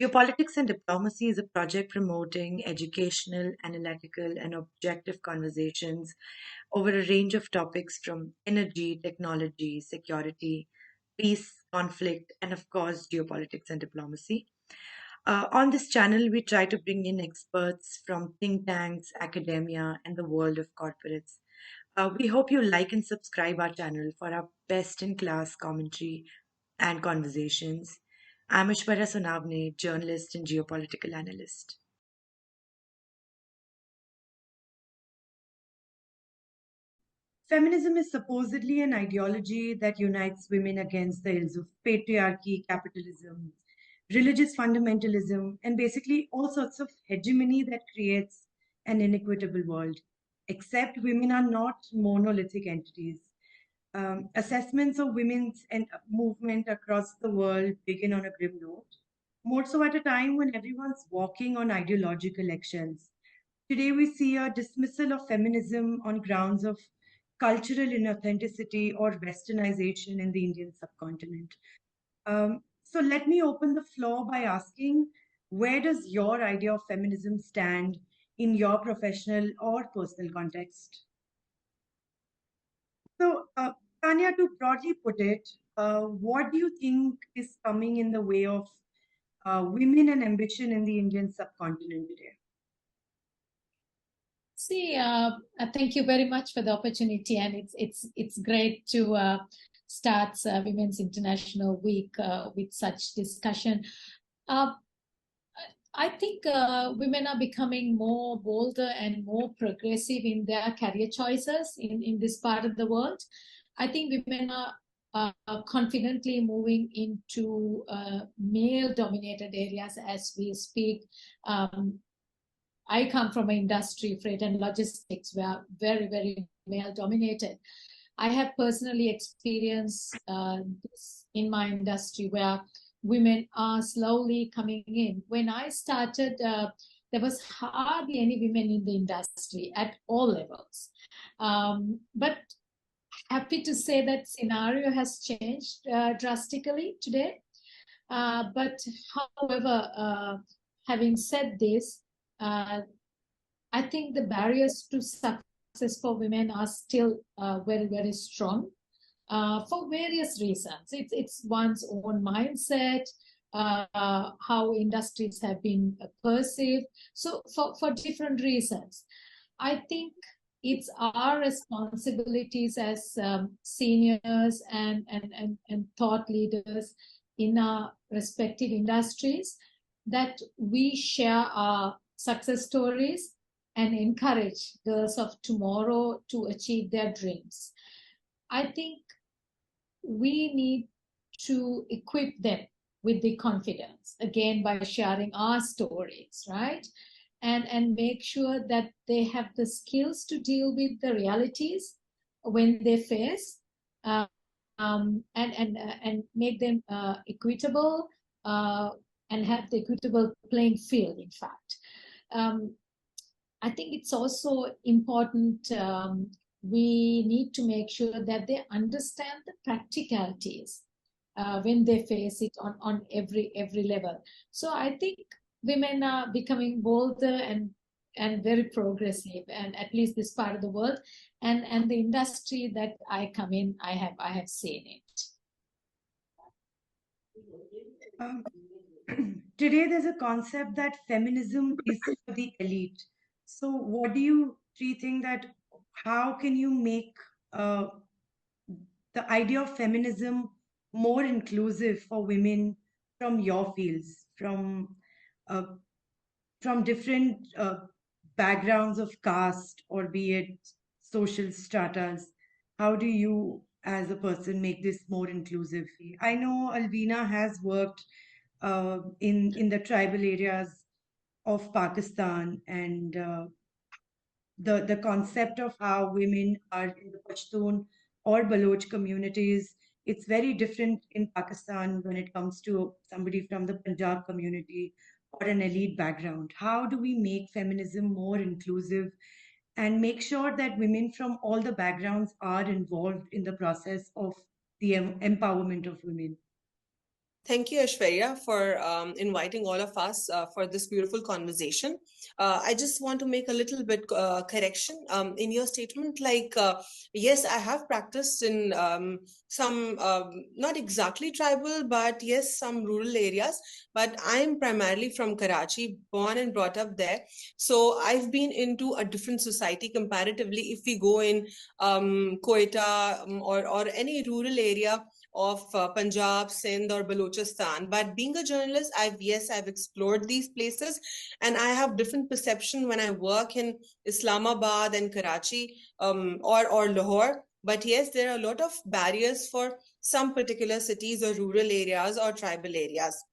Geopolitics and Diplomacy is a project promoting educational, analytical, and objective conversations over a range of topics from energy, technology, security, peace, conflict, and of course, geopolitics and diplomacy. On this channel, we try to bring in experts from think tanks, academia, and the world of corporates. We hope you like and subscribe our channel for our best in class commentary and conversations. I'm Ishwarya Sonavne, journalist and geopolitical analyst. Feminism is supposedly an ideology that unites women against the ills of patriarchy, capitalism, religious fundamentalism, and basically all sorts of hegemony that creates an inequitable world. Except women are not monolithic entities. Assessments of women's and movement across the world begin on a grim note, more so at a time when everyone's walking on ideological eggshells. Today, we see a dismissal of feminism on grounds of cultural inauthenticity or westernization in the Indian subcontinent. So, let me open the floor by asking, where does your idea of feminism stand in your professional or personal context? So, Tanya, to broadly put it, what do you think is coming in the way of women and ambition in the Indian subcontinent today? See, thank you very much for the opportunity, and it's great to start Women's International Week with such discussion. I think women are becoming more bolder and more progressive in their career choices in this part of the world. I think women are confidently moving into male-dominated areas as we speak. I come from an industry, freight and logistics, where very, very male-dominated. I have personally experienced this in my industry where women are slowly coming in. When I started, there was hardly any women in the industry at all levels. But happy to say that scenario has changed drastically today. But however, having said this, I think the barriers to success for women are still very, very strong for various reasons. It's one's own mindset, how industries have been perceived. So for different reasons, I think it's our responsibilities as seniors and thought leaders in our respective industries that we share our success stories and encourage girls of tomorrow to achieve their dreams. I think we need to equip them with the confidence, again, by sharing our stories, right? And make sure that they have the skills to deal with the realities when they face, and make them equitable, and have the equitable playing field, in fact. I think it's also important, we need to make sure that they understand the practicalities when they face it on every level. So I think women are becoming bolder and very progressive, and at least this part of the world, and the industry that I come in, I have seen it. Today, there's a concept that feminism is for the elite. So, what do you three think that how can you make the idea of feminism more inclusive for women from your fields, uh, from different backgrounds of caste or be it social stratas? How do you, as a person, make this more inclusive? I know Alvina has worked in the tribal areas of Pakistan, and the concept of how women are in the Pashtun or Baloch communities, it's very different in Pakistan when it comes to somebody from the Punjab community or an elite background. How do we make feminism more inclusive and make sure that women from all the backgrounds are involved in the process of the empowerment of women? Thank you, Aishwarya, for inviting all of us for this beautiful conversation. I just want to make a little bit correction in your statement. Yes, I have practiced in some, not exactly tribal, but yes, some rural areas. But I'm primarily from Karachi, born and brought up there. So I've been into a different society comparatively. If we go in Quetta or any rural area of Punjab, Sindh, or Balochistan. But being a journalist, I've explored these places, and I have different perception when I work in Islamabad and Karachi or Lahore. But yes, there are a lot of barriers for some particular cities or rural areas or tribal areas.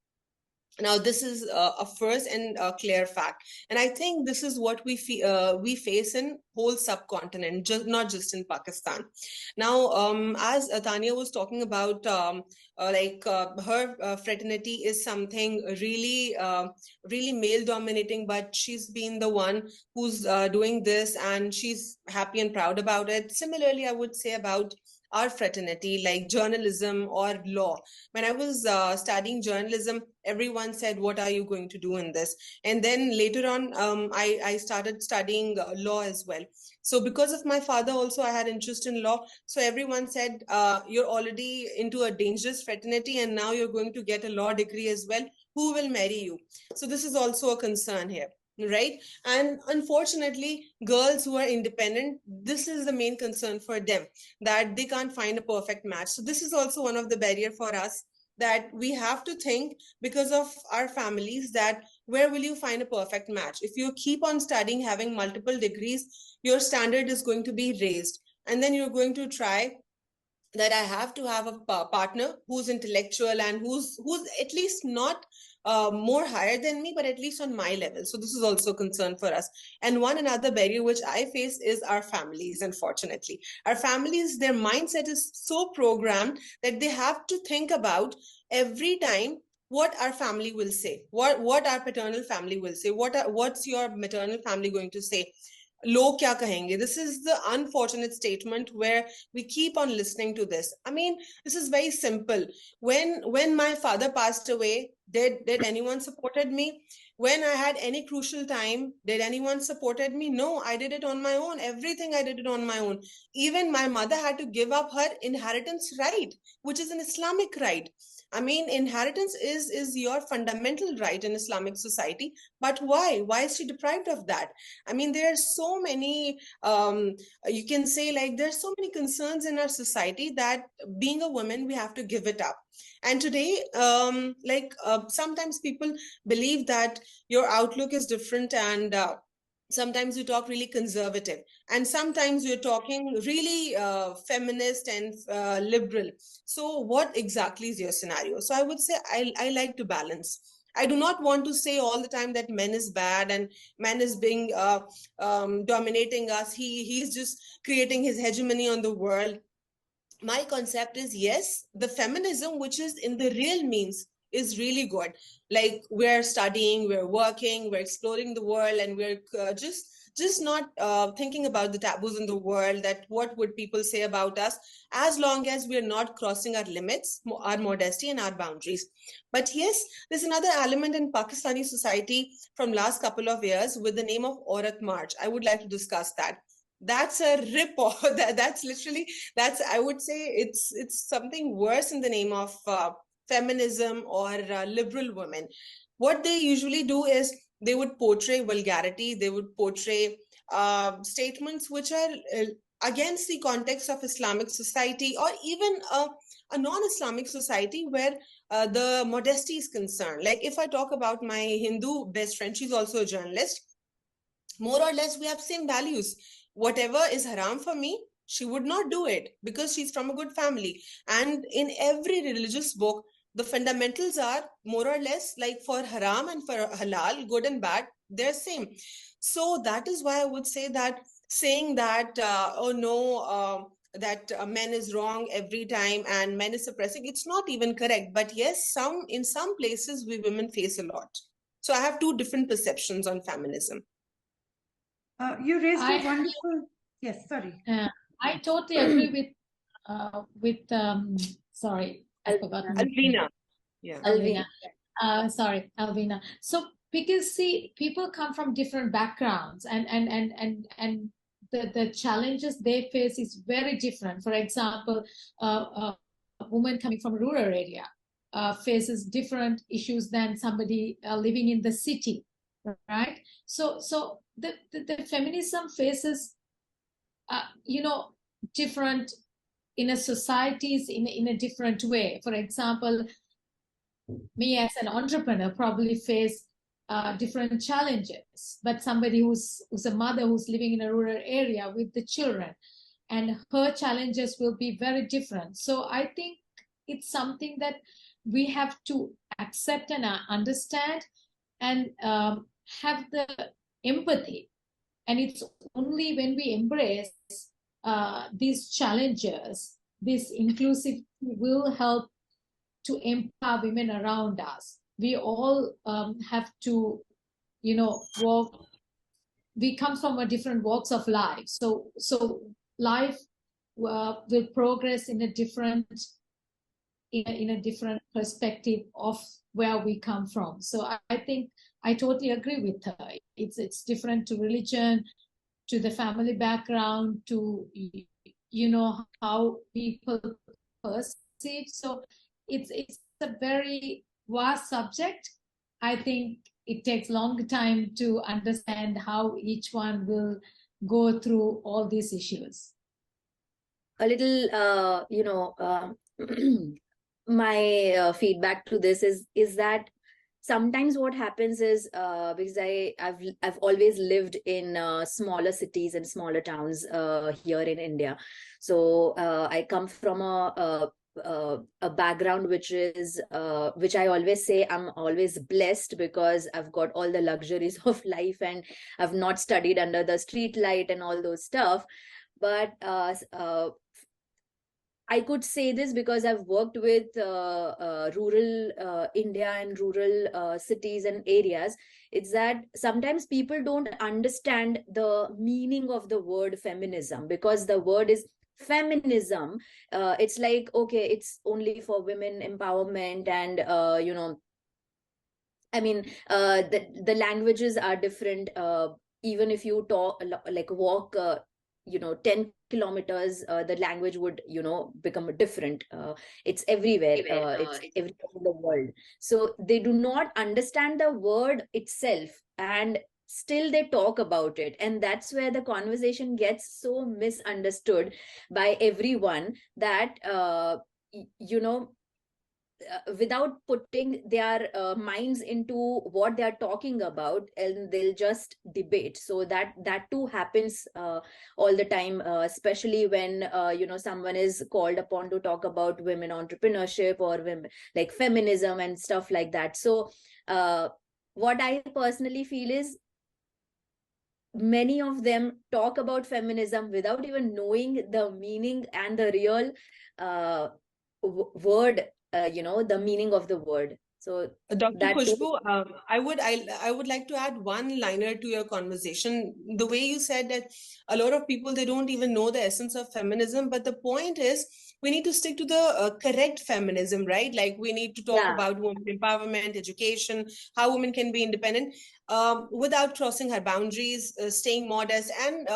Now, this is a first and clear fact, and I think this is what we face in whole subcontinent, not just in Pakistan. Now, as Tanya was talking about, her fraternity is something really male dominating, but she's been the one who's doing this, and she's happy and proud about it. Similarly, I would say about our fraternity, like journalism or law. When I was studying journalism, everyone said, what are you going to do in this? And then later on, I started studying law as well. So because of my father also, I had interest in law. So everyone said, you're already into a dangerous fraternity, and now you're going to get a law degree as well. Who will marry you? So this is also a concern here, right? And unfortunately, girls who are independent, this is the main concern for them, that they can't find a perfect match. So this is also one of the barrier for us, that we have to think because of our families, that where will you find a perfect match? If you keep on studying, having multiple degrees, your standard is going to be raised, and then you're going to try that I have to have a partner who's intellectual and who's at least not more higher than me, but at least on my level. So this is also a concern for us. And one another barrier which I face is our families. Unfortunately, our families, their mindset is so programmed that they have to think about every time what our family will say, what our paternal family will say, what's your maternal family going to say, log kya kahenge. This is the unfortunate statement where we keep on listening to this. I mean, this is very simple. When my father passed away, did anyone supported me? When I had any crucial time, did anyone supported me? No, I did it on my own. Everything I did it on my own. Even my mother had to give up her inheritance right, which is an Islamic right. I mean, inheritance is your fundamental right in Islamic society. But why is she deprived of that? I mean, there are so many, you can say, like, there's so many concerns in our society that being a woman, we have to give it up. And today, sometimes people believe that your outlook is different, and sometimes you talk really conservative, and sometimes you're talking really feminist and liberal. So what exactly is your scenario? So I would say I like to balance. I do not want to say all the time that men is bad and man is being dominating us. He's just creating his hegemony on the world. My concept is, yes, the feminism which is in the real means is really good. Like, we're studying, we're working, we're exploring the world, and we're just not thinking about the taboos in the world, that what would people say about us, as long as we're not crossing our limits, our modesty and our boundaries. But yes, there's another element in Pakistani society from last couple of years with the name of Aurat March. I would like to discuss that. That's a rip-off. That's literally, that's, I would say, it's something worse in the name of feminism or liberal women. What they usually do is they would portray vulgarity, they would portray statements which are against the context of Islamic society, or even a non-Islamic society where the modesty is concerned. Like, if I talk about my Hindu best friend, she's also a journalist. More or less, we have same values. Whatever is haram for me, she would not do it because she's from a good family. And in every religious book, the fundamentals are more or less like for haram and for halal, good and bad, they're same. So that is why I would say that saying that, oh no, that men is wrong every time and men is suppressing, it's not even correct. But yes, in some places we women face a lot. So I have two different perceptions on feminism. You raised a wonderful... Yes, sorry. I totally agree with sorry, I forgot. Alvina. Yeah. Alvina. Sorry, Alvina. So because see, people come from different backgrounds, and the challenges they face is very different. For example, a woman coming from a rural area faces different issues than somebody living in the city, right? So the feminism faces different in a societies in a different way. For example, me as an entrepreneur probably face different challenges, but somebody who's a mother who's living in a rural area with the children, and her challenges will be very different. So I think it's something that we have to accept and understand, and have the empathy. And it's only when we embrace these challenges, this inclusivity will help to empower women around us. We all have to, walk. We come from a different walks of life, so life will progress in a different perspective of where we come from. So I think I totally agree with her. It's different to religion, to the family background, to how people perceive. So it's a very vast subject. I think it takes long time to understand how each one will go through all these issues. A little, my feedback to this is that sometimes what happens is, because I've always lived in smaller cities and smaller towns here in India. So I come from a background which I always say I'm always blessed, because I've got all the luxuries of life and I've not studied under the street light and all those stuff. But I could say this because I've worked with rural India and rural cities and areas. It's that sometimes people don't understand the meaning of the word feminism, because the word is feminism. It's like, okay, it's only for women empowerment, and I mean, the languages are different. Even if you talk, like walk 10 kilometers, the language would become different. It's everywhere. It's everywhere in the world. So they do not understand the word itself, and still they talk about it, and that's where the conversation gets so misunderstood by everyone, that without putting their minds into what they are talking about, and they'll just debate. So that too happens all the time, especially when someone is called upon to talk about women entrepreneurship or women like feminism and stuff like that. So what I personally feel is, many of them talk about feminism without even knowing the meaning and the real word, the meaning of the word. So Dr. that Khushbu, I would like to add one liner to your conversation. The way you said that a lot of people, they don't even know the essence of feminism, but the point is we need to stick to the correct feminism, right? Like we need to talk about women empowerment, education, how women can be independent without crossing her boundaries, staying modest, and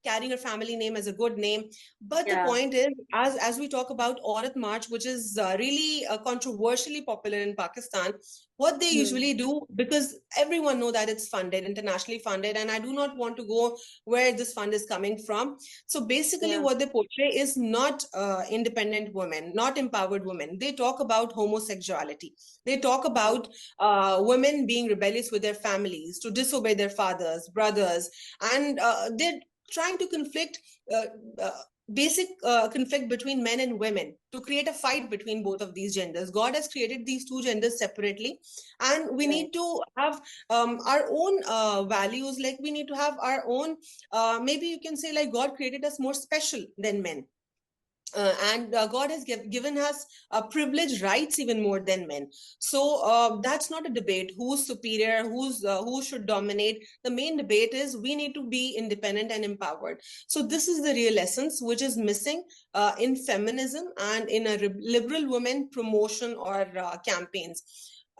carrying her family name as a good name. But the point is, as we talk about Aurat March, which is really controversially popular in Pakistan, what they usually do, because everyone know that it's funded, internationally funded, and I do not want to go where this fund is coming from. So basically what they portray is not independent women, not empowered women. They talk about homosexuality. They talk about women being rebellious with their families, to disobey their fathers, brothers, and they're trying to conflict basic conflict between men and women, to create a fight between both of these genders. God has created these two genders separately, and we need to have our own values. Like we need to have our own, maybe you can say, like God created us more special than men. God has given us privileged rights even more than men. So that's not a debate who's superior, who should dominate. The main debate is we need to be independent and empowered. So this is the real essence which is missing in feminism and in a liberal women promotion or campaigns.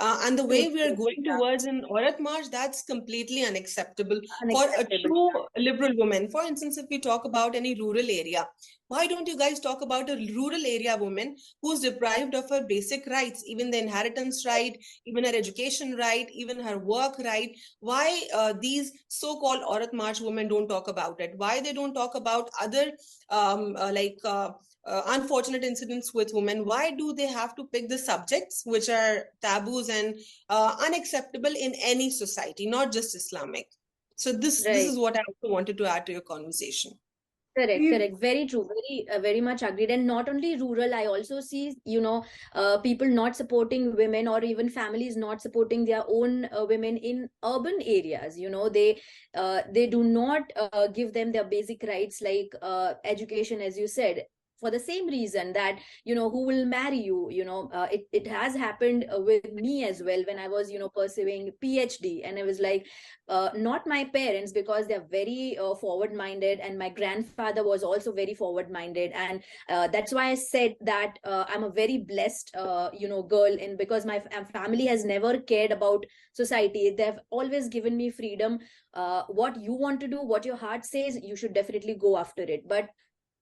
And the way we are going towards an Aurat March, that's completely unacceptable for a true liberal woman. For instance, if we talk about any rural area, why don't you guys talk about a rural area woman who's deprived of her basic rights, even the inheritance right, even her education right, even her work right? Why these so-called Aurat March women don't talk about it? Why they don't talk about other unfortunate incidents with women? Why do they have to pick the subjects which are taboos and unacceptable in any society, not just Islamic? So this is what I also wanted to add to your conversation. Correct, correct. Very true. Very much agreed. And not only rural, I also see, people not supporting women, or even families not supporting their own women in urban areas. They do not give them their basic rights, like education, as you said, for the same reason that, who will marry you. It has happened with me as well when I was, pursuing PhD, and I was like, not my parents, because they're very forward minded, and my grandfather was also very forward minded, and that's why I said that I'm a very blessed girl, and because my family has never cared about society. They've always given me freedom. What you want to do, what your heart says, you should definitely go after it. But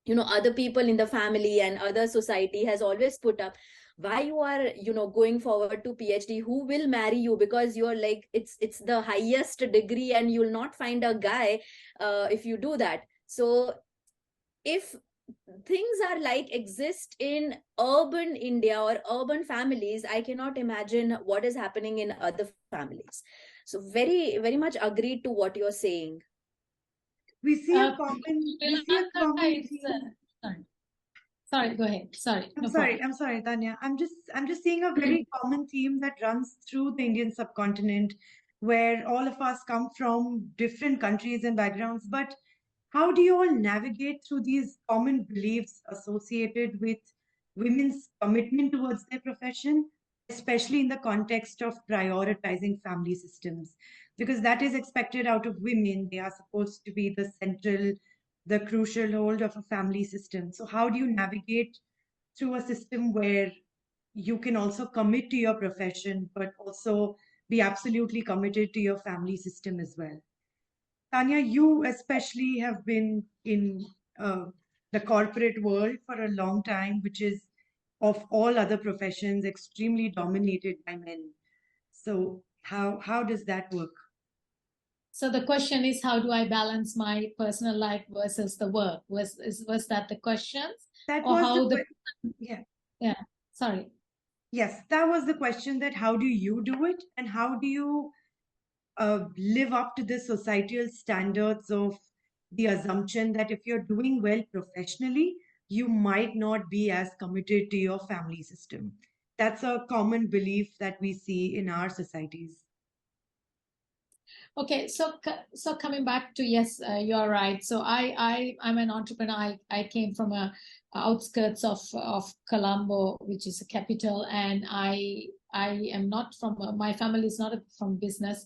other people in the family and other society has always put up, why you are going forward to PhD, who will marry you, because you're like, it's the highest degree and you'll not find a guy if you do that. So if things are like exist in urban India or urban families, I cannot imagine what is happening in other families. So very, very much agreed to what you're saying. We see a common Sorry, go ahead. Sorry. I'm sorry, Tanya. I'm just seeing a very common theme that runs through the Indian subcontinent, where all of us come from different countries and backgrounds. But how do you all navigate through these common beliefs associated with women's commitment towards their profession, especially in the context of prioritizing family systems? Because that is expected out of women. They are supposed to be the crucial hold of a family system. So how do you navigate through a system where you can also commit to your profession, but also be absolutely committed to your family system as well? Tanya, you especially have been in the corporate world for a long time, which is, of all other professions, extremely dominated by men. So how does that work? So the question is, how do I balance my personal life versus the work? Was that the question? That or was how yeah. Sorry. Yes, that was the question, that how do you do it, and how do you live up to the societal standards of the assumption that if you're doing well professionally, you might not be as committed to your family system. That's a common belief that we see in our societies. Okay, so coming back to, yes, you're right. So I'm an entrepreneur. I came from a outskirts of Colombo, which is a capital, and I am not from my family is not from business.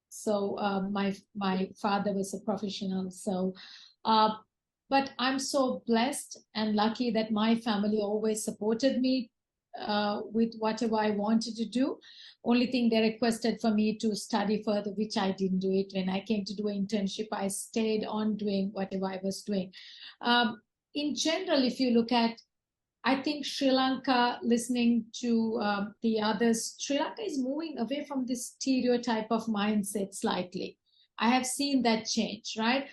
So my father was a professional. So, but I'm so blessed and lucky that my family always supported me with whatever I wanted to do. Only thing they requested for me to study further, which I didn't do it. When I came to do an internship, I stayed on doing whatever I was doing. In general, if you look at, I think Sri Lanka, listening to the others, Sri Lanka is moving away from this stereotype of mindset slightly. I have seen that change, right?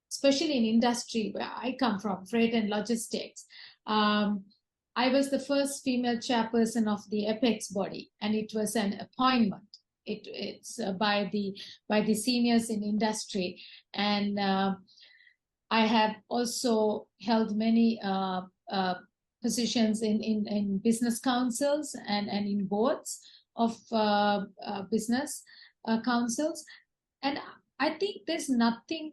Especially in industry where I come from, freight and logistics. I was the first female chairperson of the Apex body, and it was an appointment. It's by the seniors in industry, and I have also held many positions in business councils and in boards of business councils, and I think there's nothing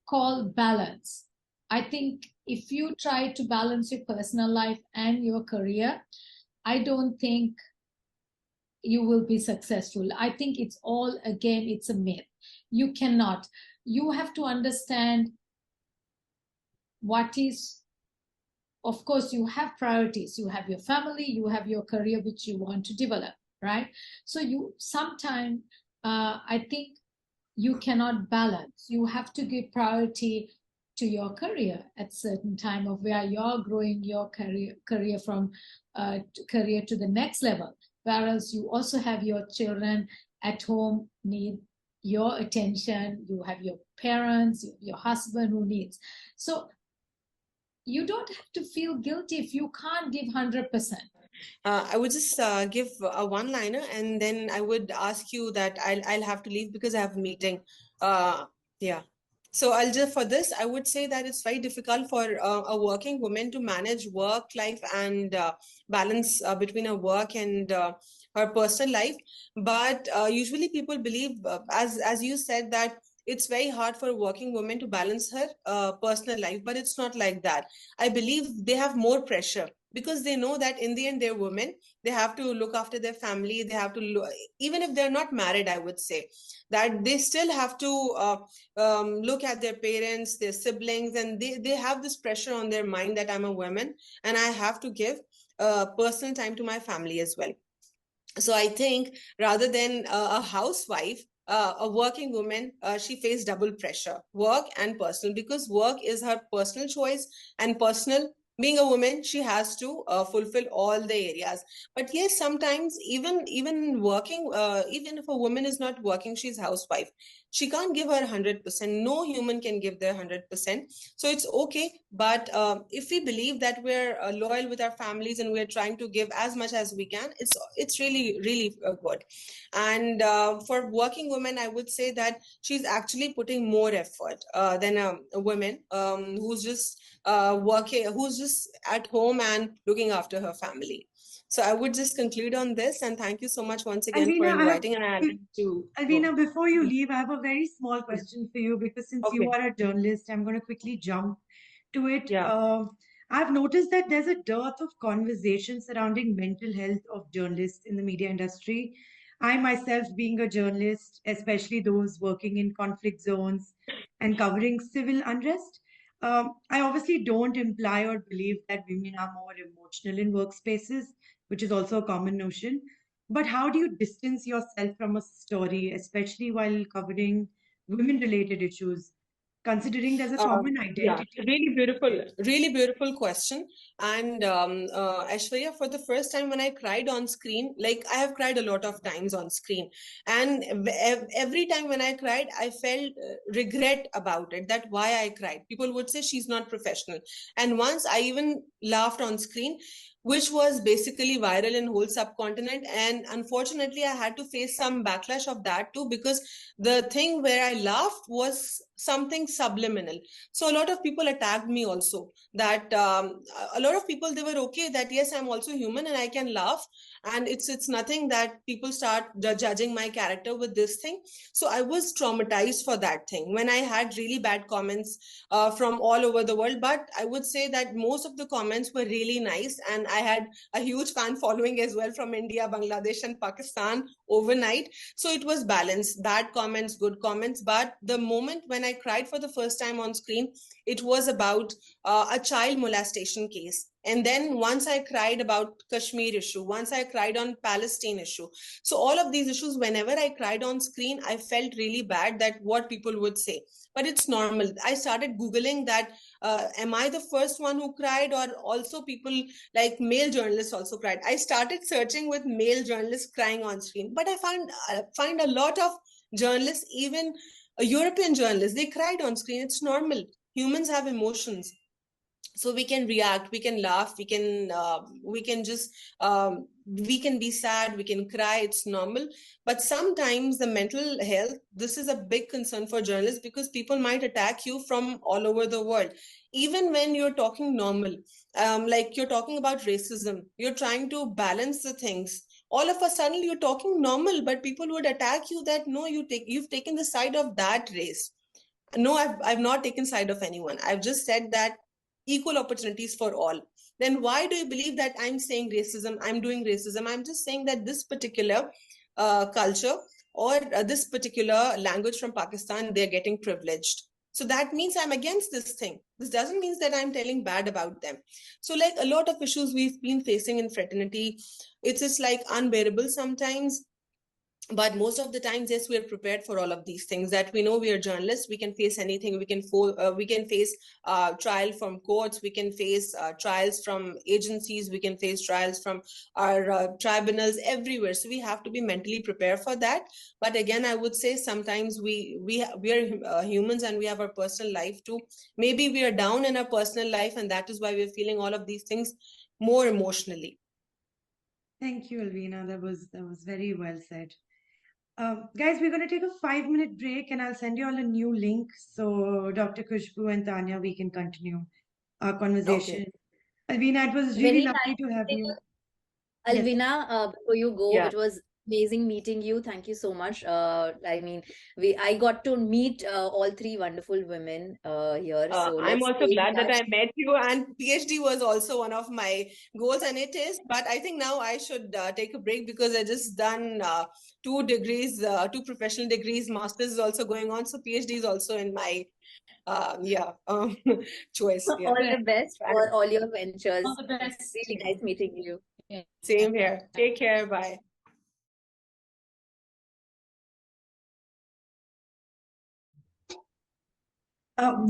called balance. I think if you try to balance your personal life and your career, I don't think you will be successful. I think it's all, again, it's a myth. You cannot. You have to understand what is, of course, you have priorities. You have your family, you have your career, which you want to develop, right? So you sometimes, I think you cannot balance. You have to give priority to your career at certain time of where you're growing your career from career to the next level. Whereas you also have your children at home need your attention. You have your parents, your husband who needs. So you don't have to feel guilty if you can't give 100%. I would just give a one-liner, and then I would ask you that I'll have to leave because I have a meeting. Yeah. So I'll just, for this, I would say that it's very difficult for a working woman to manage work life and balance between her work and her personal life. But usually people believe, as you said, that it's very hard for a working woman to balance her personal life, but it's not like that. I believe they have more pressure because they know that in the end they're women. They have to look after their family. They have to even if they're not married, I would say that they still have to look at their parents, their siblings, and they have this pressure on their mind that I'm a woman and I have to give personal time to my family as well. So I think rather than a housewife, a working woman, she faced double pressure, work and personal, because work is her personal choice and personal. Being a woman, she has to fulfill all the areas. But yes, sometimes even working, even if a woman is not working, she's housewife. She can't give her 100%. No human can give their 100%. So it's okay. But if we believe that we're loyal with our families and we're trying to give as much as we can, it's really good. And for working women, I would say that she's actually putting more effort than a woman who's just working, who's just at home and looking after her family. So I would just conclude on this, and thank you so much once again for inviting. And I'd like to Alvina, before you leave, I have a very small question for you, because since you Okay. are a journalist, I'm going to quickly jump to it. Yeah. I've noticed that there's a dearth of conversation surrounding mental health of journalists in the media industry. I myself, being a journalist, especially those working in conflict zones and covering civil unrest, I obviously don't imply or believe that women are more emotional in workspaces, which is also a common notion. But how do you distance yourself from a story, especially while covering women-related issues, considering there's a common Yeah, identity? really beautiful question. And Aishwarya, for the first time when I cried on screen, like I have cried a lot of times on screen, and every time when I cried, I felt regret about it, that why I cried. People would say she's not professional. And once I even laughed on screen, which was basically viral in whole subcontinent. And unfortunately, I had to face some backlash of that too, because the thing where I laughed was something subliminal. So a lot of people attacked me also, that a lot of people, they were okay that yes, I'm also human and I can laugh, and it's nothing that people start judging my character with this thing. So I was traumatized for that thing when I had really bad comments from all over the world. But I would say that most of the comments were really nice, and I had a huge fan following as well from India, Bangladesh and Pakistan overnight. So it was balanced, bad comments, good comments. But the moment when I cried for the first time on screen, it was about a child molestation case. And then once I cried about Kashmir issue, once I cried on Palestine issue. So all of these issues, whenever I cried on screen, I felt really bad that what people would say. But it's normal. I started Googling that, am I the first one who cried, or also people like male journalists also cried. I started searching with male journalists crying on screen, but I find a lot of journalists, even European journalists, they cried on screen. It's normal. Humans have emotions, so we can react, we can laugh, we can just we can be sad, we can cry. It's normal. But sometimes the mental health, this is a big concern for journalists, because people might attack you from all over the world, even when you're talking normal. Like you're talking about racism, you're trying to balance the things, all of a sudden you're talking normal, but people would attack you that no, you've taken the side of that race. No, I've not taken side of anyone. I've just said that equal opportunities for all. Then why do you believe that I'm saying racism? I'm doing racism. I'm just saying that this particular culture or this particular language from Pakistan, they're getting privileged. So that means I'm against this thing. This doesn't mean that I'm telling bad about them. So like a lot of issues we've been facing in fraternity, it's just like unbearable sometimes. But most of the times, yes, we are prepared for all of these things, that we know we are journalists, we can face anything, we can face trial from courts, we can face trials from agencies, we can face trials from our tribunals everywhere. So we have to be mentally prepared for that. But again, I would say sometimes we are humans and we have our personal life too. Maybe we are down in our personal life, and that is why we're feeling all of these things more emotionally. Thank you, Alvina. That was very well said. Guys, we're going to take a 5-minute break and I'll send you all a new link. So Dr. Khushbu and Tanya, we can continue our conversation. Okay. Alvina, it was really lovely to have you. Yes. Alvina, before you go, Yeah. it was amazing meeting you. Thank you so much. I mean, I got to meet all three wonderful women here. So I'm let's also stay in glad that touch. I met you, and PhD was also one of my goals, and it is. But I think now I should take a break because I just done 2 degrees, 2 professional degrees. Masters is also going on, so PhD is also in my choice. Yeah. All the best for all your ventures. All the best. Really nice meeting you. Yeah. Same here. Take care. Bye.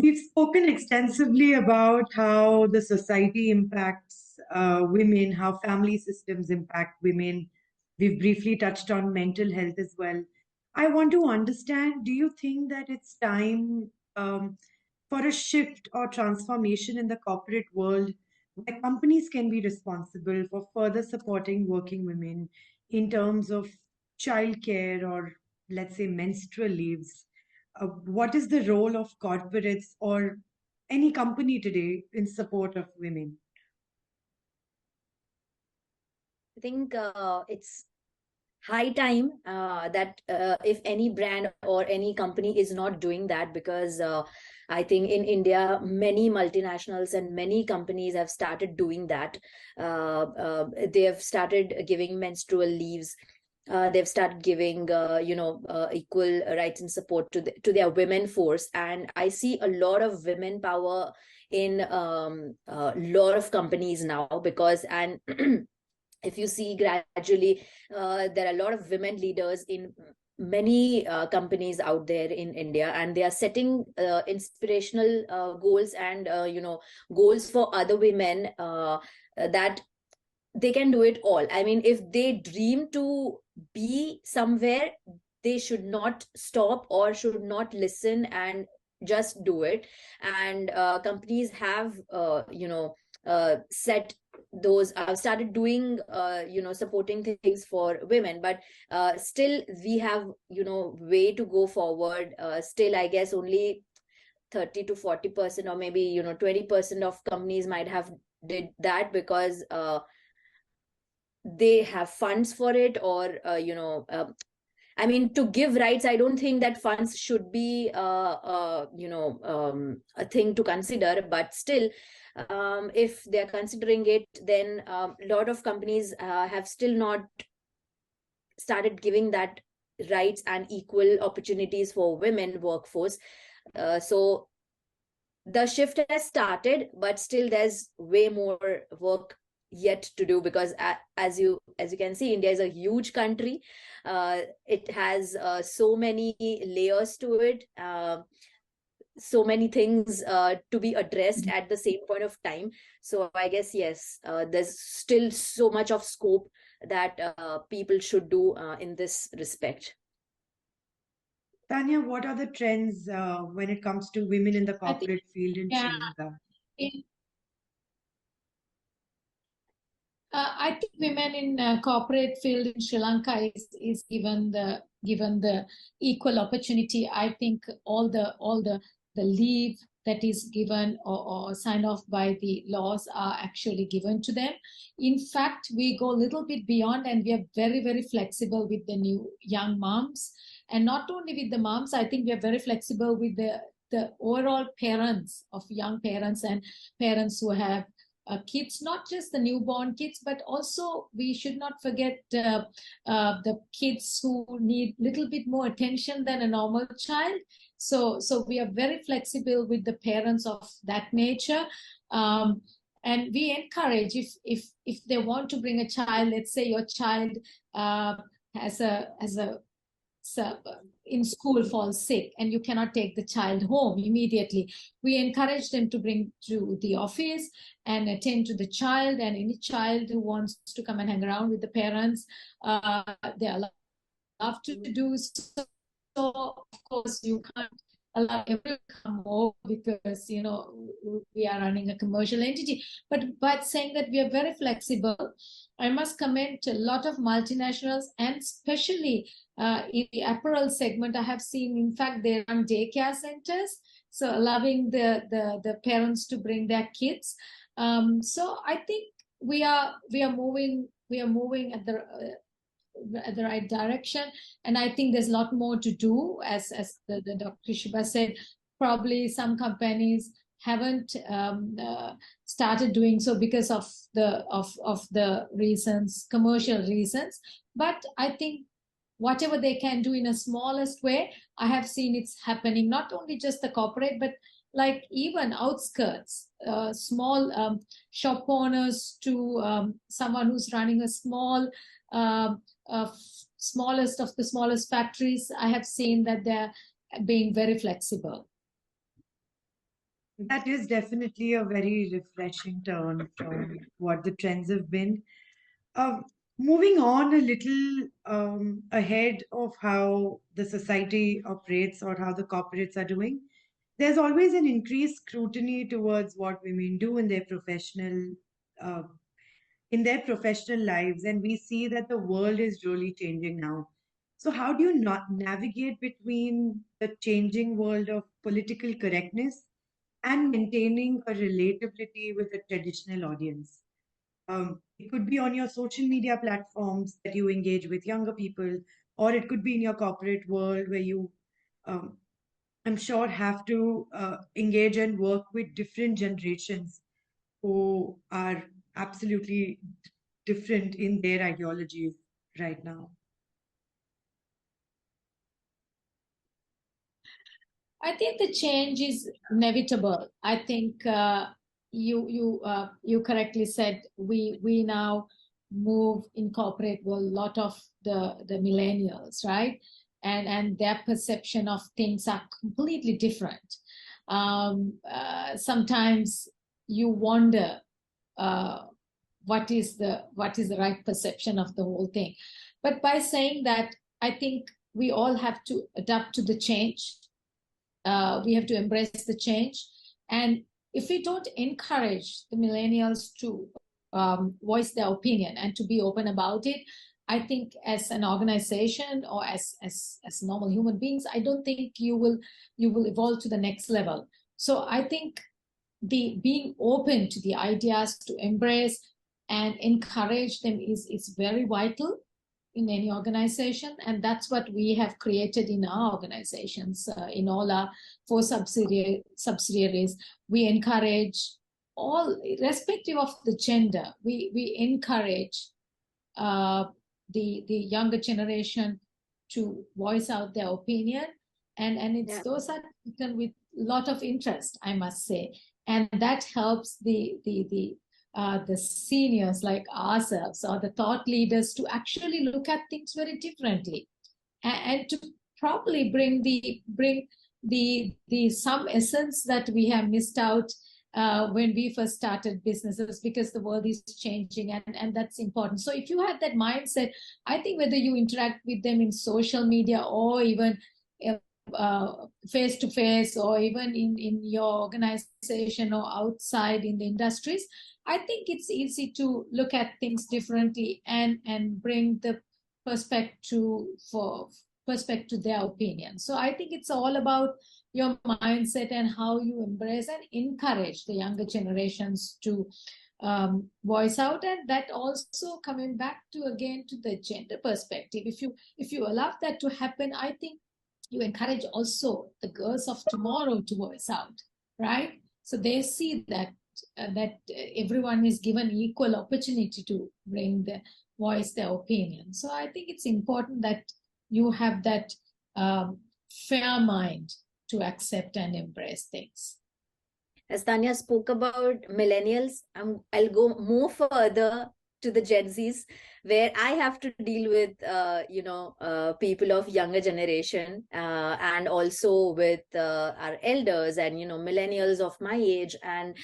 We've spoken extensively about how the society impacts women, how family systems impact women. We've briefly touched on mental health as well. I want to understand, do you think that it's time for a shift or transformation in the corporate world where companies can be responsible for further supporting working women in terms of childcare or, let's say, menstrual leaves? What is the role of corporates or any company today in support of women? I think it's high time that if any brand or any company is not doing that, because I think in India, many multinationals and many companies have started doing that. They have started giving menstrual leaves. They've started giving, equal rights and support to their women force. And I see a lot of women power in a lot of companies now, because, and if you see gradually, there are a lot of women leaders in many companies out there in India, and they are setting inspirational goals and goals for other women, that they can do it all. I mean, if they dream to be somewhere, they should not stop or should not listen and just do it. And companies have set those started doing supporting things for women, but still we have way to go forward. Still, I guess only 30 to 40% or maybe 20% of companies might have did that, because they have funds for it, or I mean, to give rights, I don't think that funds should be a a thing to consider. But still, if they're considering it, then a lot of companies have still not started giving that rights and equal opportunities for women workforce. So the shift has started, but still there's way more work yet to do, because as you can see, India is a huge country. It has so many layers to it, so many things to be addressed at the same point of time. So I guess, yes, there's still so much of scope that people should do in this respect. Tanya, what are the trends when it comes to women in the corporate field in yeah, Sri Lanka? I think women in corporate field in Sri Lanka is given the equal opportunity. I think all the leave that is given or signed off by the laws are actually given to them. In fact, we go a little bit beyond, and we are very, very flexible with the new young moms. And not only with the moms, I think we are very flexible with the the overall parents of young parents and parents who have kids, not just the newborn kids, but also we should not forget the kids who need a little bit more attention than a normal child. So we are very flexible with the parents of that nature. And we encourage, if they want to bring a child, let's say your child in school falls sick and you cannot take the child home immediately, we encourage them to bring to the office and attend to the child. And any child who wants to come and hang around with the parents, they are allowed to do so. Of course, you can't allow everyone to come over because, you know, we are running a commercial entity. But saying that we are very flexible, I must commend a lot of multinationals, and especially in the apparel segment, I have seen, in fact, they run daycare centers, so allowing the parents to bring their kids. So I think we are moving at the right direction, and I think there's a lot more to do. As the Dr. Shiba said, probably some companies haven't started doing so because of the reasons, commercial reasons. But I think whatever they can do in a smallest way, I have seen it's happening, not only just the corporate, but like even outskirts, small shop owners to someone who's running a small, smallest of the smallest factories. I have seen that they're being very flexible. That is definitely a very refreshing turn from what the trends have been. Moving on a little ahead of how the society operates or how the corporates are doing, there's always an increased scrutiny towards what women do in their uh, professional lives, and we see that the world is really changing now. So, how do you not navigate between the changing world of political correctness and maintaining a relatability with a traditional audience? It could be on your social media platforms that you engage with younger people, or it could be in your corporate world where you, um, I'm sure, have to engage and work with different generations who are absolutely different in their ideologies right now. I think the change is inevitable. I think you correctly said we now move in corporate world, a lot of the millennials, right? And their perception of things are completely different. Sometimes you wonder what is the right perception of the whole thing. But by saying that, I think we all have to adapt to the change. We have to embrace the change. And if we don't encourage the millennials to voice their opinion and to be open about it, I think as an organization or as normal human beings, I don't think you will evolve to the next level. So I think being open to the ideas, to embrace and encourage them is very vital in any organization. And that's what we have created in our organizations. In all our 4 subsidiaries, we encourage all, irrespective of the gender, we encourage the younger generation to voice out their opinion. And it's those are taken with a lot of interest, I must say. And that helps the seniors like ourselves or the thought leaders to actually look at things very differently, and to probably bring the some essence that we have missed out when we first started businesses, because the world is changing, and that's important. So if you had that mindset, I think whether you interact with them in social media or even face to face, or even in your organization or outside in the industries, I think it's easy to look at things differently and bring the perspective to their opinion. So I think it's all about your mindset and how you embrace and encourage the younger generations to voice out. And that also coming back to again to the gender perspective, if you allow that to happen, I think you encourage also the girls of tomorrow to voice out, right? So they see that everyone is given equal opportunity to voice their opinion. So I think it's important that you have that fair mind to accept and embrace things. As Tanya spoke about millennials, I'll go more further to the Gen Zs, where I have to deal with, people of younger generation, and also with our elders and, millennials of my age and,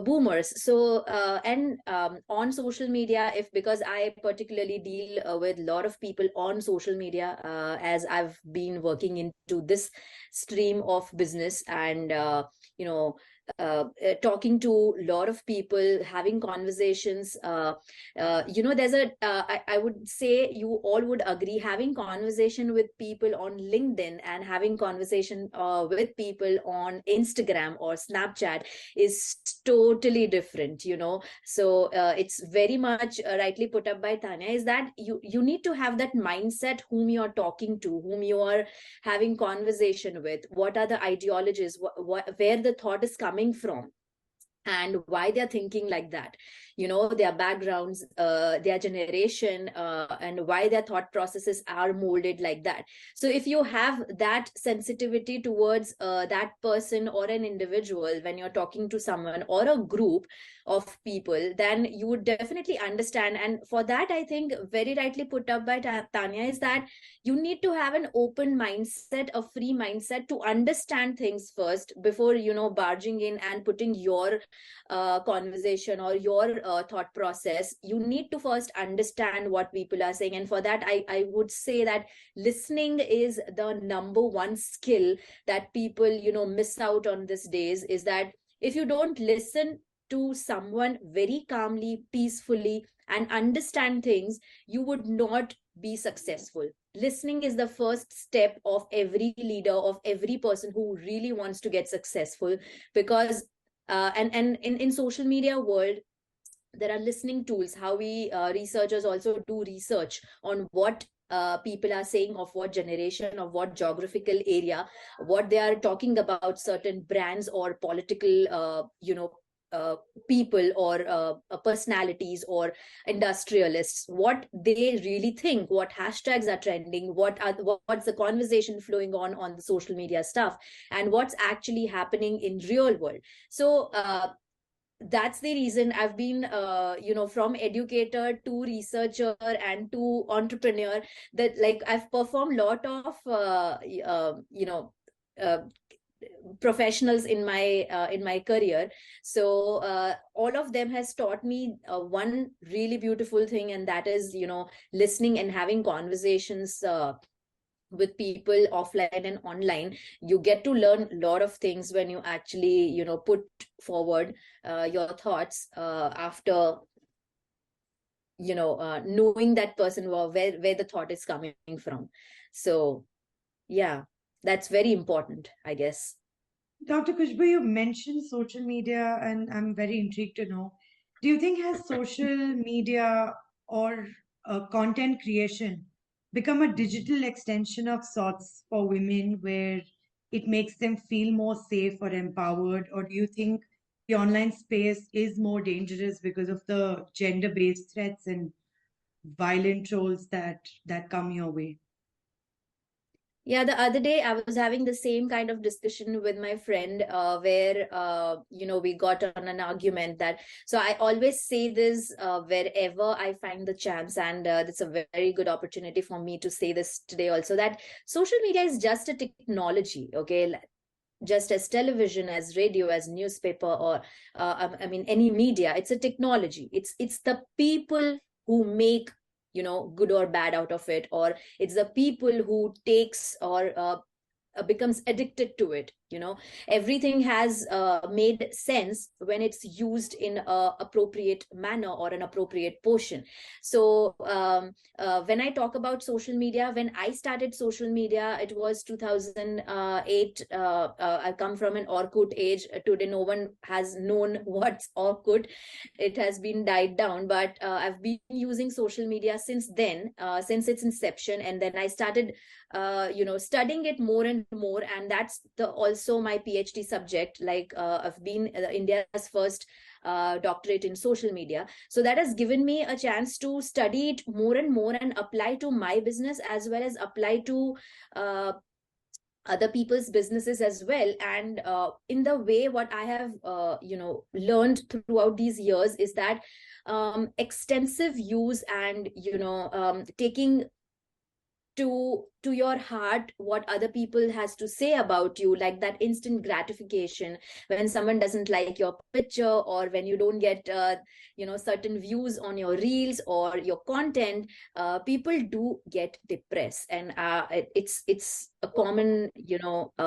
boomers. So, on social media, because I particularly deal with a lot of people on social media, as I've been working into this stream of business and, talking to a lot of people, having conversations. There's I would say you all would agree, having conversation with people on LinkedIn and having conversation with people on Instagram or Snapchat is totally different, So it's very much rightly put up by Tanya, is that you need to have that mindset, whom you're talking to, whom you are having conversation with, what are the ideologies, where the thought is coming from, and why they're thinking like that, their backgrounds, their generation, and why their thought processes are molded like that. So if you have that sensitivity towards that person or an individual when you're talking to someone or a group of people, then you would definitely understand. And for that, I think very rightly put up by Tanya, is that you need to have an open mindset, a free mindset, to understand things first before, barging in and putting your conversation or your thought process. You need to first understand what people are saying. And for that, I would say that listening is the number one skill that people, miss out on these days, is that if you don't listen to someone very calmly, peacefully, and understand things, you would not be successful. Listening is the first step of every leader, of every person who really wants to get successful, because and in social media world, there are listening tools, how we researchers also do research on what people are saying, of what generation, of what geographical area, what they are talking about certain brands or political people or personalities or industrialists, what they really think, what hashtags are trending, what's the conversation flowing on the social media stuff, and what's actually happening in real world. So that's the reason I've been from educator to researcher and to entrepreneur, that like I've performed a lot of professionals in my career. So all of them has taught me one really beautiful thing, and that is listening and having conversations with people offline and online. You get to learn a lot of things when you actually put forward your thoughts after knowing that person, where the thought is coming from. So yeah, that's very important, I guess. Dr. Kushbu, you mentioned social media, and I'm very intrigued to know, do you think has social media or content creation become a digital extension of sorts for women, where it makes them feel more safe or empowered? Or do you think the online space is more dangerous because of the gender-based threats and violent trolls that come your way? Yeah, the other day I was having the same kind of discussion with my friend, where we got on an argument that, so I always say this wherever I find the chance, and it's a very good opportunity for me to say this today also, that social media is just a technology, okay? Just as television, as radio, as newspaper, or any media, it's a technology. It's the people who make good or bad out of it, or it's the people who takes or becomes addicted to it. Everything has made sense when it's used in a appropriate manner or an appropriate portion. So when I talk about social media, when I started social media, it was 2008. I come from an Orkut age. Today no one has known what's Orkut. It has been died down, but I've been using social media since then, since its inception. And then I started studying it more and more, and that's also my PhD subject. Like I've been India's first doctorate in social media, so that has given me a chance to study it more and more and apply to my business, as well as apply to other people's businesses as well. And in the way, what I have learned throughout these years is that extensive use and taking to your heart what other people has to say about you, like that instant gratification when someone doesn't like your picture, or when you don't get certain views on your reels or your content, people do get depressed. And it's a common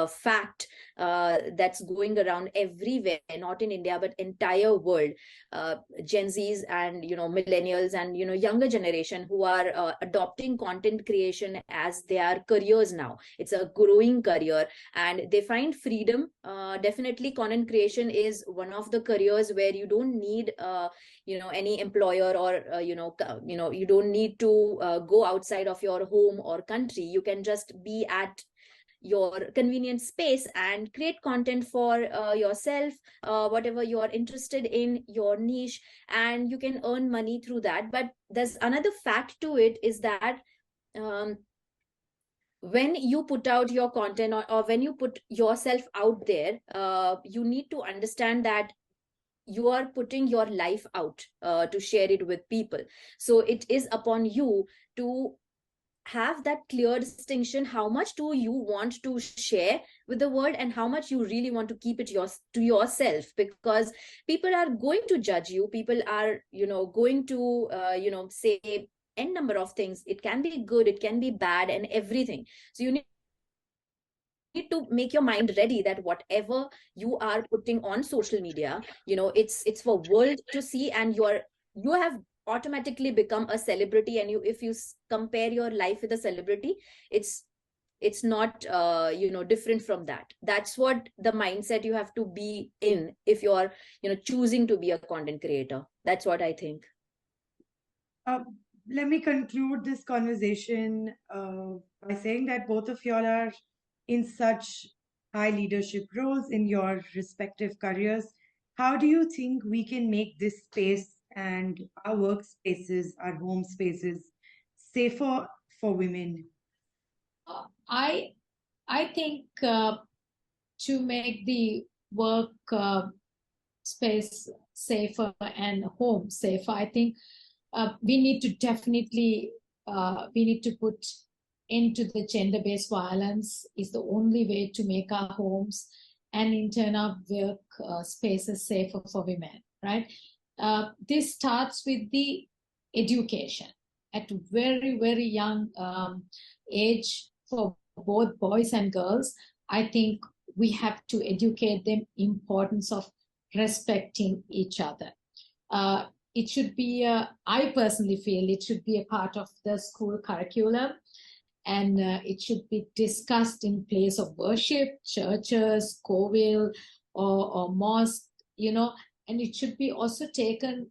fact that's going around everywhere, not in India but entire world. Gen Zs and millennials and younger generation who are adopting content creation as their careers now. It's a growing career and they find freedom. Definitely content creation is one of the careers where you don't need any employer, or you don't need to go outside of your home or country. You can just be at your convenient space and create content for yourself, whatever you are interested in, your niche, and you can earn money through that. But there's another fact to it, is that when you put out your content, or when you put yourself out there, you need to understand that you are putting your life out to share it with people. So it is upon you to have that clear distinction. How much do you want to share with the world, and how much you really want to keep it to yourself? Because people are going to judge you. People are going to say n number of things. It can be good, it can be bad, and everything. So you need to make your mind ready that whatever you are putting on social media, it's for world to see, and you have automatically become a celebrity. And if you compare your life with a celebrity, it's not different from that. That's what the mindset you have to be in if you're choosing to be a content creator. That's what I think. Let me conclude this conversation by saying that both of y'all are in such high leadership roles in your respective careers. How do you think we can make this space and our workspaces, our home spaces, safer for women? I think to make the work space safer and home safer, I think we need to definitely put into the gender-based violence. Is the only way to make our homes and in turn our work spaces safer for women, right? This starts with the education at very, very young age for both boys and girls. I think we have to educate them importance of respecting each other. It should be, I personally feel it should be a part of the school curriculum, and it should be discussed in place of worship, churches, Kovil, or mosque, and it should be also taken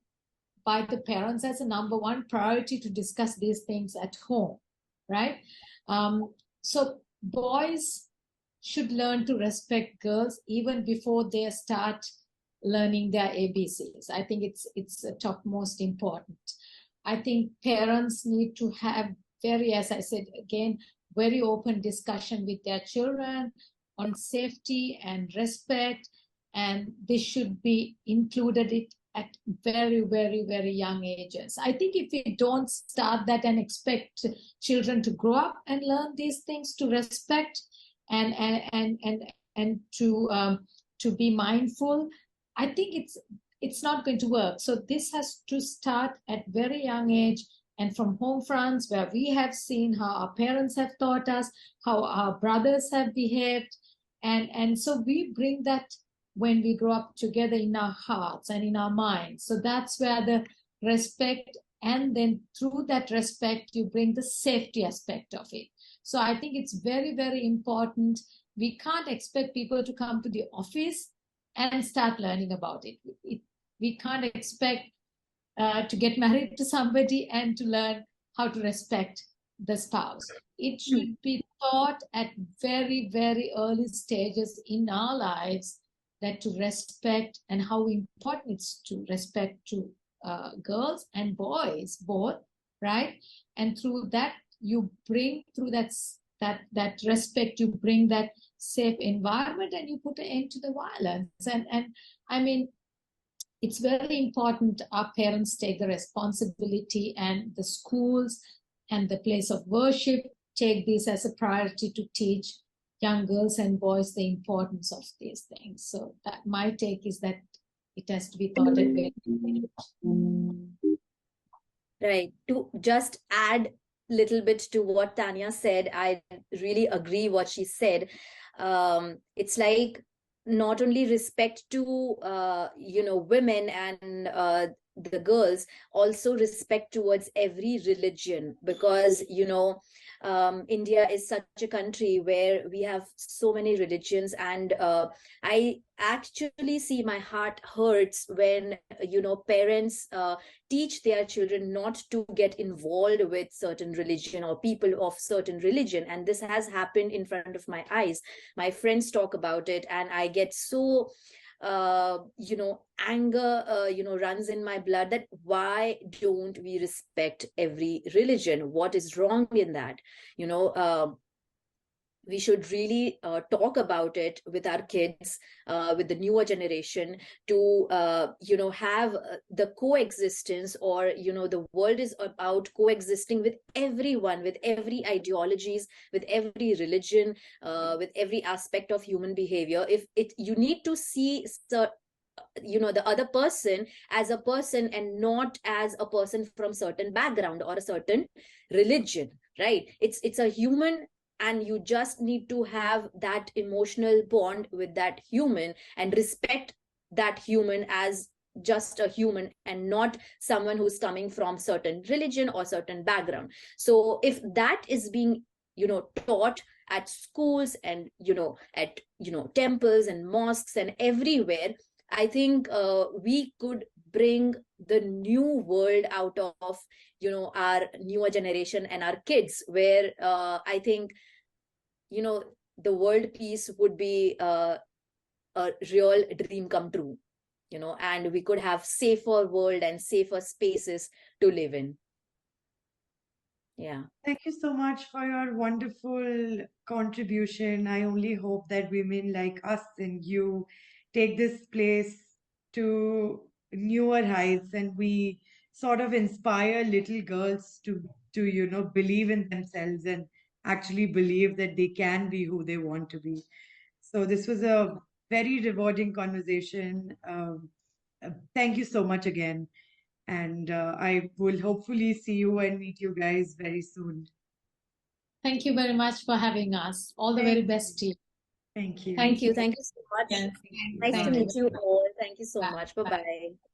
by the parents as a number one priority to discuss these things at home, right? So boys should learn to respect girls even before they start learning their ABCs. I think it's topmost important. I think parents need to have as I said again, very open discussion with their children on safety and respect, and this should be included at very, very, very young ages. I think if we don't start that and expect children to grow up and learn these things, to respect and to be mindful, I think it's not going to work. So this has to start at very young age and from home fronts where we have seen how our parents have taught us, how our brothers have behaved. And so we bring that when we grow up together in our hearts and in our minds. So that's where the respect, and then through that respect, you bring the safety aspect of it. So I think it's very, very important. We can't expect people to come to the office and start learning about it. We can't expect to get married to somebody and to learn how to respect the spouse. It should be taught at very, very early stages in our lives, that to respect, and how important it's to respect to girls and boys both, right? And through that, you bring, through that respect, you bring that safe environment, and you put an end to the violence. And I mean, it's very important our parents take the responsibility, and the schools and the place of worship take this as a priority to teach young girls and boys the importance of these things. So that my take is that it has to be taught at very young age. Right. To just add a little bit to what Tanya said, I really agree what she said. It's like not only respect to women and the girls, also respect towards every religion, because India is such a country where we have so many religions, and I actually see my heart hurts when parents teach their children not to get involved with certain religion or people of certain religion. And this has happened in front of my eyes. My friends talk about it, and I get so anger runs in my blood, that why don't we respect every religion? What is wrong in that? We should really talk about it with our kids, with the newer generation, to have the coexistence, or the world is about coexisting with everyone, with every ideologies, with every religion, with every aspect of human behavior. You need to see the other person as a person, and not as a person from certain background or a certain religion, right? It's a human, and you just need to have that emotional bond with that human, and respect that human as just a human, and not someone who's coming from certain religion or certain background. So if that is being taught at schools, and at temples and mosques and everywhere, I think we could bring the new world out of our newer generation and our kids, where I think the world peace would be a real dream come true, and we could have safer world and safer spaces to live in. Yeah. Thank you so much for your wonderful contribution. I only hope that women like us and you take this place to newer heights, and we sort of inspire little girls to believe in themselves and actually believe that they can be who they want to be. So this was a very rewarding conversation. Thank you so much again. And I will hopefully see you and meet you guys very soon. Thank you very much for having us. All the very best to you. Thank you. Thank you so much. Yes. Nice to Thank meet you. you all. Thank you so Bye. much. Bye. Bye-bye.